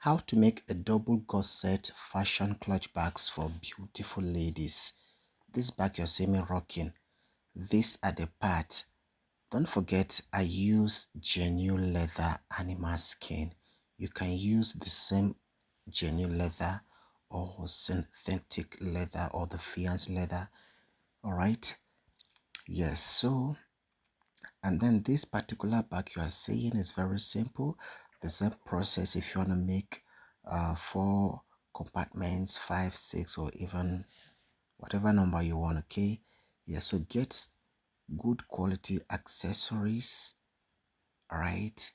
How to make a double gusset fashion clutch bags for beautiful ladies. This bag you're seeing me rocking, these are the parts. Don't forget I use genuine leather animal skin. You can use the same genuine leather or synthetic leather or the fiance leather. Alright, yes, so and then this particular bag you are seeing is very simple. The same process if you want to make 4 compartments, 5, 6, or even whatever number you want. Okay, yeah, so get good quality accessories. All right,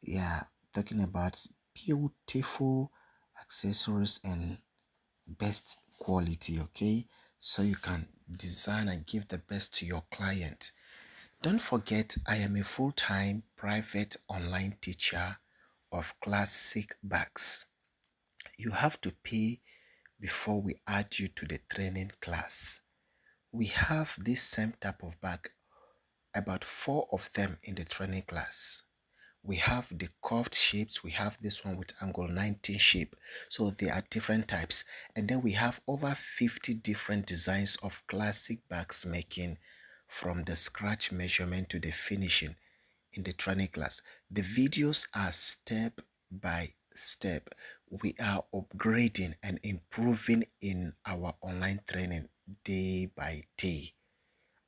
yeah, talking about beautiful accessories and best quality. Okay, so you can design and give the best to your client. Don't forget, I am a full-time private online teacher of classic bags. You have to pay before we add you to the training class. We have this same type of bag, about 4 of them in the training class. We have the curved shapes, we have this one with angle 19 shape, so there are different types, and then we have over 50 different designs of classic bags making, from the scratch measurement to the finishing in the training class. The videos are step by step. We are upgrading and improving in our online training day by day.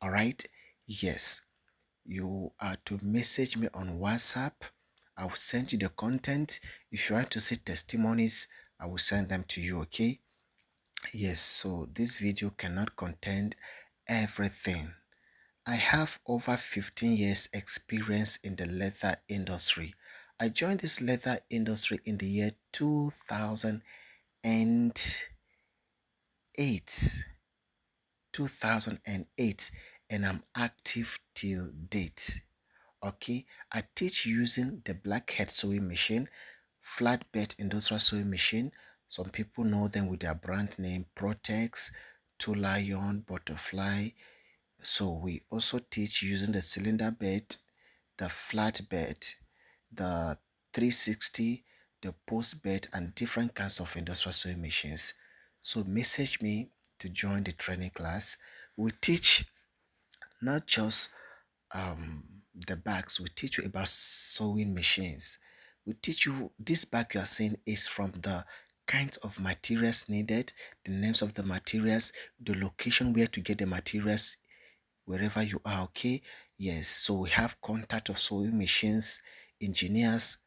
All right, yes, you are to message me on WhatsApp. I will send you the content. If you want to see testimonies, I will send them to you. Okay, yes, so this video cannot contain everything. I have over 15 years experience in the leather industry. I joined this leather industry in the year 2008. 2008, and I'm active till date. Okay, I teach using the blackhead sewing machine, flatbed industrial sewing machine. Some people know them with their brand name Protex, Two Lion, Butterfly. So we also teach using the cylinder bed, the flat bed, the 360, the post bed, and different kinds of industrial sewing machines. So message me to join the training class. We teach not just the bags, we teach you about sewing machines. We teach you, this bag you are seeing is from the kinds of materials needed, the names of the materials, the location where to get the materials wherever you are. Okay, yes, so we have contact of sewing machines engineers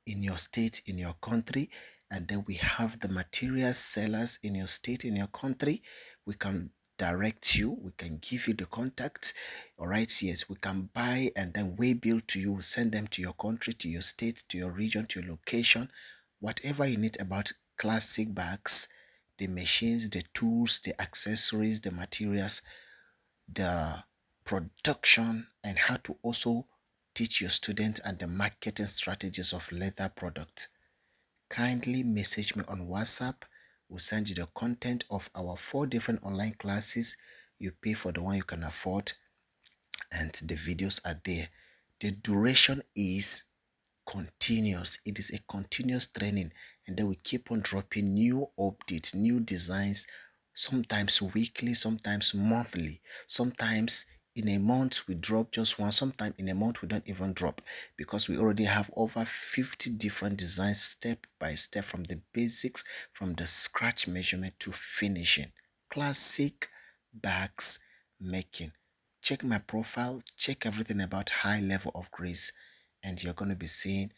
in your state, in your country, and then we have the materials sellers in your state, in your country. We can direct you, we can give you the contact. All right, yes, we can buy and then way bill to you, send them to your country, to your state, to your region, to your location. Whatever you need about classic bags, the machines, the tools, the accessories, the materials, the production, and how to also teach your students and the marketing strategies of leather products. Kindly message me on WhatsApp. We'll send you the content of our 4 different online classes. You pay for the one you can afford, and the videos are there. The duration is continuous. It is a continuous training, and then we keep on dropping new updates, new designs, sometimes weekly, sometimes monthly, sometimes in a month we drop just one, sometimes in a month we don't even drop, because we already have over 50 different designs step by step, from the basics, from the scratch measurement to finishing. Classic bags making. Check my profile, check everything about high level of grace, and you're going to be seeing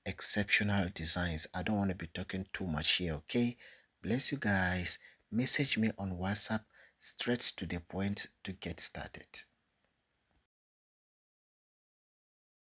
exceptional designs. I don't want to be talking too much here. Okay, bless you guys. Message me on WhatsApp, straight to the point to get started.